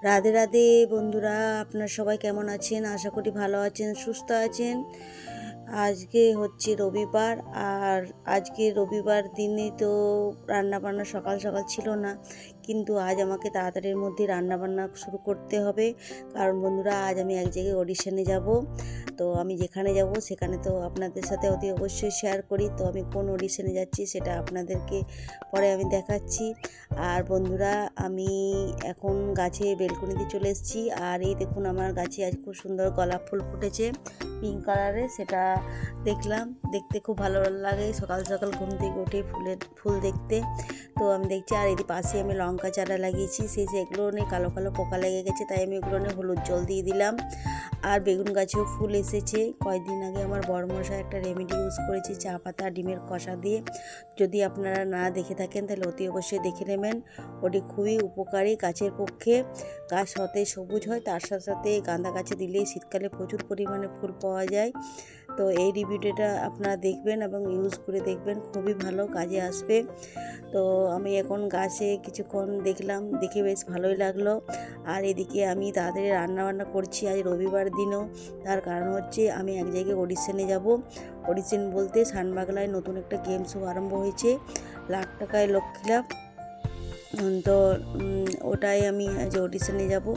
রাধে রাধে বন্ধুরা, আপনারা সবাই কেমন আছেন? আশা করি ভালো আছেন, সুস্থ আছেন। আজকে হচ্ছে রবিবার, আর আজকে রবিবার দিনে তো রান্না বান্না সকাল সকাল ছিল না, কিন্তু আজ আমাকে তাড়াতাড়ির মধ্যে রান্না বান্না শুরু করতে হবে। কারণ বন্ধুরা, আজ আমি এক জায়গায় অডিশনে যাব। তো আমি যেখানে যাব সেখানে তো আপনাদের সাথে অতি অবশ্যই শেয়ার করি। তো আমি কোন অডিশনে যাচ্ছি সেটা আপনাদেরকে পরে আমি দেখাচ্ছি। আর বন্ধুরা, আমি এখন গাছে বেলকনিতে চলে এসেছি। আর এই দেখুন, আমার গাছে আজ খুব সুন্দর গোলাপ ফুল ফুটেছে পিঙ্ক কালারের। সেটা দেখলাম, দেখতে খুব ভালো লাগে সকাল সকাল ঘুম থেকে উঠে ফুল দেখতে। তো আমি দেখছি, আর এর পাশে আমি লঙ্কা চারা লাগিয়েছি, সেগুলো নিয়ে কালো কালো পোকা লেগে গেছে, তাই আমি ওগুলো নিয়ে হলুদ জল দিয়ে দিলাম। আর বেগুন গাছেও ফুল এসেছে। কয়েকদিন আগে আমার বড়মশাই একটা রেমেডি ইউজ করেছে চা পাতা ডিমের কষা দিয়ে। যদি আপনারা না দেখে থাকেন তাহলে অতি অবশ্যই দেখে নেবেন। ওটি খুবই উপকারী গাছের পক্ষে। গাছ সতেজ সবুজ হয়, তার সাথে সাথে গাঁদা গাছে দিলে শীতকালে প্রচুর পরিমাণে ফুল পাওয়া যায়। তো এই রিভিউটা আপনারা দেখবেন এবং ইউজ করে দেখবেন, খুবই ভালো কাজে আসবে। তো আমি এখন গাছে কিছুক্ষণ দেখলাম, দেখে বেশ ভালোই লাগলো। আর এদিকে আমি তাড়াতাড়ি রান্নাবান্না করছি আজ রবিবার দিনও। তার কারণ হচ্ছে আমি এক জায়গায় অডিশনে যাব। অডিশন বলতে শানবাগলায় নতুন একটা গেম শো আরম্ভ হয়েছে, লাখ টাকায় লক্ষ্মী লাভ। তো ওটাই আমি আজ অডিশনে যাব।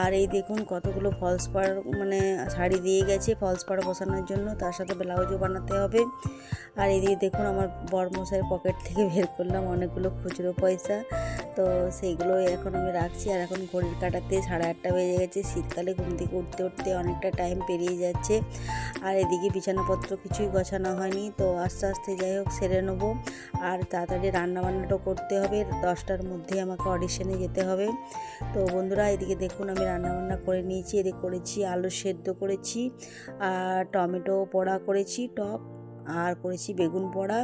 আর এই দেখুন কতগুলো ফলস পাড় মানে শাড়ি দিয়ে গেছে ফলস পাড় বসানোর জন্য, তার সাথে ব্লাউজও বানাতে হবে। আর এদিকে দেখুন, আমার বরমশাইয়ের পকেট থেকে বের করলাম অনেকগুলো খুচরো পয়সা। তো সেইগুলো এখন আমি রাখছি। আর এখন ঘড়ির কাঁটাতে 8:30 বেজে গেছে। শীতকালে ঘুম থেকে উঠতে উঠতে অনেকটা টাইম পেরিয়ে যাচ্ছে। আর এদিকে বিছানাপত্র কিছুই গোছানো হয়নি, তো আস্তে আস্তে যাই হোক সেরে নেবো। আর তাড়াতাড়ি রান্নাবান্নাটাও করতে হবে, 10টার মধ্যে আমাকে অডিশনে যেতে হবে। তো বন্ধুরা, এদিকে দেখুন আমি রান্নাবান্না করে নিয়েছি। এদিকে করেছি আলু সেদ্ধ করেছি, আর টমেটো পোড়া করেছি টক, আর করেছি বেগুন পোড়া,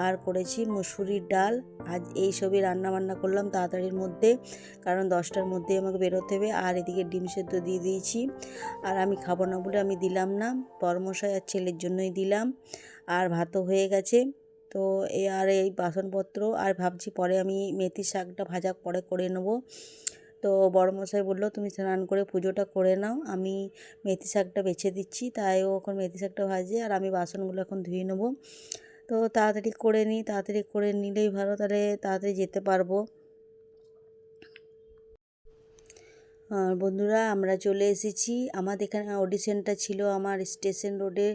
আর করেছি মুসুরির ডাল। আজ এই সবই রান্নাবান্না করলাম তাড়াতাড়ির মধ্যে, কারণ 10টার মধ্যে আমাকে বেরোতে হবে। আর এদিকে ডিম সেদ্ধ দিয়ে দিয়েছি। আর আমি খাবো না বলে আমি দিলাম না, বরমশাই আর ছেলের জন্যই দিলাম। আর ভাতও হয়ে গেছে। তো এই বাসনপত্র, আর ভাবছি পরে আমি মেথি শাকটা ভাজা পরে করে নেবো। তো বড়মশাই বললো তুমি স্নান করে পুজোটা করে নাও, আমি মেথি শাকটা বেছে দিচ্ছি। তাই ও এখন মেথি শাকটা ভাজে, আর আমি বাসনগুলো এখন ধুয়ে নেবো। তো তাড়াতাড়ি করে নিই, তাড়াতাড়ি করে নিলেই ভালো, তাহলে তাড়াতাড়ি যেতে পারবো। বন্ধুরা, আমরা চলে এসেছি। আমাদের এখানে অডিশনটা ছিল আমার স্টেশন রোডে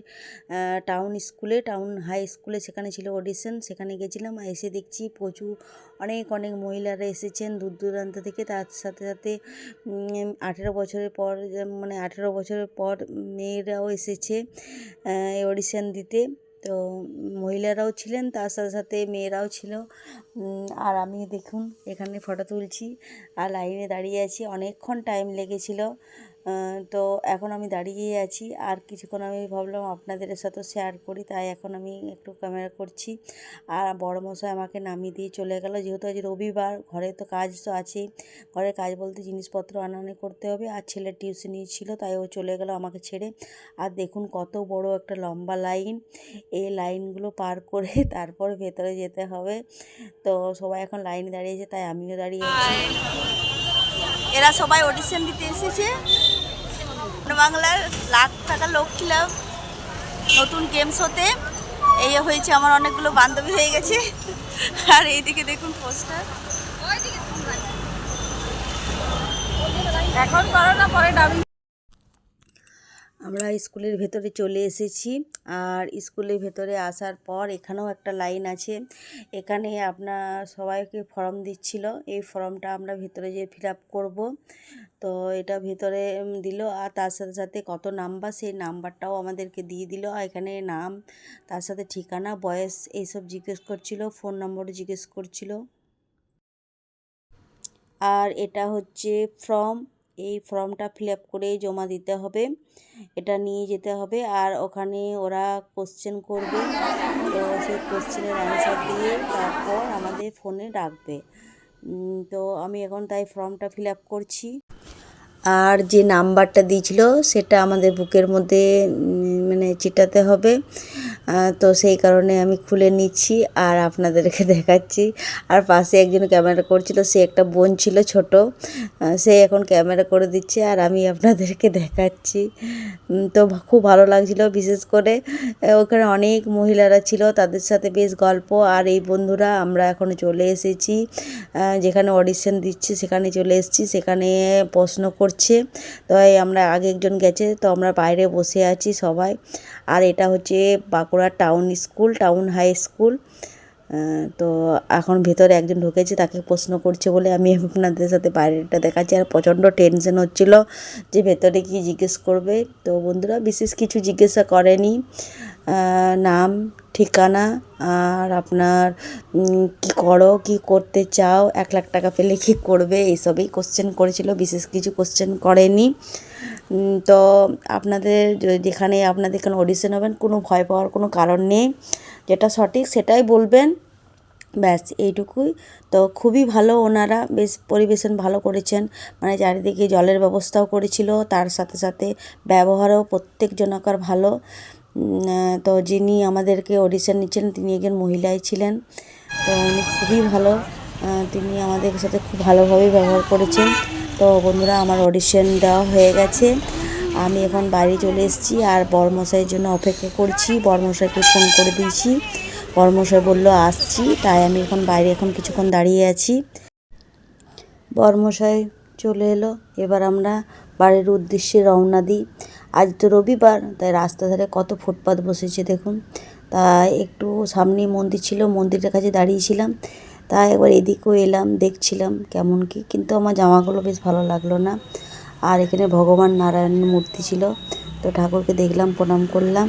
টাউন হাই স্কুলে, সেখানে ছিল অডিশন। সেখানে গেছিলাম, এসে দেখছি প্রচুর অনেক অনেক মহিলারা এসেছেন দূর দূরান্ত থেকে। তার সাথে সাথে 18 বছরের পর মেয়েরাও এসেছে এই অডিশন দিতে। তো মহিলারাও ছিলেন, তার সাথে সাথে মেয়েরাও ছিল। আর আমি দেখুন এখানে ফটো তুলছি আর লাইনে দাঁড়িয়ে আছি, অনেকক্ষণ টাইম লেগেছিল। তো এখন আমি দাঁড়িয়েই আছি। আর কিছুক্ষণ আমি ভাবলাম আপনাদের সাথে শেয়ার করি, তাই এখন আমি একটু ক্যামেরা করছি। আর বড়মশাই আমাকে নামিয়ে দিয়ে চলে গেল, যেহেতু আজ রবিবার, ঘরে তো কাজ তো আছেই। ঘরের কাজ বলতে জিনিসপত্র আনাআনি করতে হবে। আর ছেলের টিউশনি ছিল, তাই ও চলে গেল আমাকে ছেড়ে। আর দেখুন কত বড় একটা লম্বা লাইন, এই লাইনগুলো পার করে তারপর ভেতরে যেতে হবে। তো সবাই এখন লাইনে দাঁড়িয়েছে, তাই আমিও দাঁড়িয়ে আছি। এরা সবাই অডিশন দিতে এসেছে বাংলার লাখ টাকা লক্ষ্মী লাভ নতুন গেম শোতে। এই হয়েছে, আমার অনেকগুলো বান্ধবী হয়ে গেছে। আর এইদিকে দেখুন পোস্টার। এখন করো না, পরে ডাবিং। আমরা স্কুলের ভেতরে চলে এসেছি। আর স্কুলের ভেতরে আসার পর এখানেও একটা লাইন আছে। এখানে আপনার সবাইকে ফর্ম দিচ্ছিল, এই ফর্মটা আমরা ভেতরে যেয়ে ফিল আপ করবো। তো এটা ভেতরে দিল, আর তার সাথে সাথে কত নাম্বার, সেই নাম্বারটাও আমাদেরকে দিয়ে দিল। আর এখানে নাম, তার সাথে ঠিকানা, বয়স এইসব জিজ্ঞেস করছিল, ফোন নম্বরও জিজ্ঞেস করছিল। আর এটা হচ্ছে ফর্ম, এই ফর্মটা ফিল আপ করে জমা দিতে হবে, এটা নিয়ে যেতে হবে। আর ওখানে ওরা কোশ্চেন করবে, তো সেই কোশ্চেনের অ্যান্সার দিয়ে তারপর আমাদের ফোনে ডাকবে। তো আমি এখন তাই ফর্মটা ফিল আপ করছি। আর যে নাম্বারটা দিয়েছিল সেটা আমাদের বুকের মধ্যে মানে চিটাতে হবে। তো সেই কারণে আমি খুলে নিচ্ছি আর আপনাদেরকে দেখাচ্ছি। আর পাশে একজন ক্যামেরা করছিল, সে একটা বোন ছিল ছোট, সে এখন ক্যামেরা করে দিচ্ছে আর আমি আপনাদেরকে দেখাচ্ছি। তো খুব ভালো লাগছিল, বিশেষ করে ওখানে অনেক মহিলারা ছিল, তাদের সাথে বেশ গল্প। আর এই বন্ধুরা আমরা এখন চলে এসেছি যেখানে অডিশন দিচ্ছে, সেখানে চলে এসেছি। সেখানে প্রশ্ন করছে, তো আমরা আগে একজন গেছে, তো আমরা বাইরে বসে আছি সবাই। আর এটা হচ্ছে বাঁকুড়া টাউন হাই স্কুল। তো এখন ভেতরে একজন ঢুকেছে, তাকে প্রশ্ন করছে বলে আমি আপনাদের সাথে বাইরেটা দেখাচ্ছি। আর প্রচণ্ড টেনশন হচ্ছিল যে ভেতরে কি জিজ্ঞেস করবে। তো বন্ধুরা বিশেষ কিছু জিজ্ঞাসা করেনি, নাম, ঠিকানা, আর আপনার কি করো, কি করতে চাও, 1 লাখ টাকা পেলে কী করবে, এইসবই কোশ্চেন করেছিল, বিশেষ কিছু কোশ্চেন করেনি। তো আপনাদের যেখানে আপনাদের এখানে অডিশন হবেন, কোনো ভয় পাওয়ার কোনো কারণ নেই, যেটা সঠিক সেটাই বলবেন, ব্যাস এইটুকুই। তো খুবই ভালো, ওনারা বেশ পরিবেশন ভালো করেছেন, মানে চারিদিকে জলের ব্যবস্থাও করেছিল, তার সাথে সাথে ব্যবহারও প্রত্যেক জনকার ভালো। তো যিনি আমাদেরকে অডিশন নিচ্ছেন তিনি একজন মহিলাই ছিলেন, তো উনি খুবই ভালো, তিনি আমাদের সাথে খুব ভালোভাবে ব্যবহার করেছেন। তো বন্ধুরা আমার অডিশন দেওয়া হয়ে গেছে, আমি এখন বাড়ি চলে এসেছি আর বরমশাইয়ের জন্য অপেক্ষা করছি। বরমশাইকে ফোন করে দিয়েছি, বরমশাই বলল আসছি, তাই আমি এখন বাইরে কিছুক্ষণ দাঁড়িয়ে আছি। বরমশাই চলে এলো, এবার আমরা বাড়ির উদ্দেশ্যে রওনা দিই। আজ তো রবিবার, তাই রাস্তা ধারে কত ফুটপাত বসেছে দেখুন। তাই একটু সামনে মন্দির ছিল, মন্দিরের কাছে দাঁড়িয়েছিলাম, তাই একবার এদিকেও এলাম, দেখছিলাম কেমন কি, কিন্তু আমার জামাগুলো বেশ ভালো লাগলো না। আর এখানে ভগবান নারায়ণের মূর্তি ছিল, তো ঠাকুরকে দেখলাম, প্রণাম করলাম,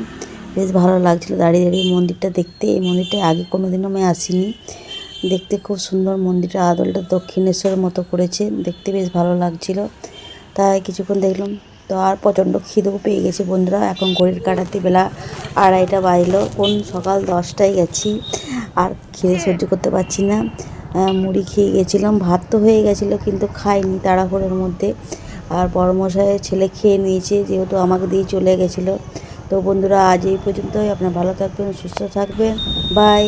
বেশ ভালো লাগছিলো দাঁড়িয়ে দাঁড়িয়ে মন্দিরটা দেখতে। এই মন্দিরটা আগে কোনো দিনও আমি আসিনি, দেখতে খুব সুন্দর মন্দিরটা, আদলটা দক্ষিণেশ্বরের মতো করেছে, দেখতে বেশ ভালো লাগছিল, তাই কিছুক্ষণ দেখলাম। তো আর প্রচণ্ড খিদেও পেয়ে গেছে বন্ধুরা, এখন ঘড়ির কাঁটাতে বেলা 2:30 বাজলো, কোন সকাল 10টায় গেছি, আর খিদে সহ্য করতে পারছি না। মুড়ি খেয়ে গেছিলাম, ভাত তো হয়ে গেছিলো কিন্তু খাইনি তাড়াহুড়োর মধ্যে। আর বড়মশাইয়ের ছেলে খেয়ে নিয়েছে, যেহেতু আমাকে দিয়ে চলে গেছিলো। তো বন্ধুরা আজ এই পর্যন্তই, আপনারা ভালো থাকবেন, সুস্থ থাকবেন, বাই।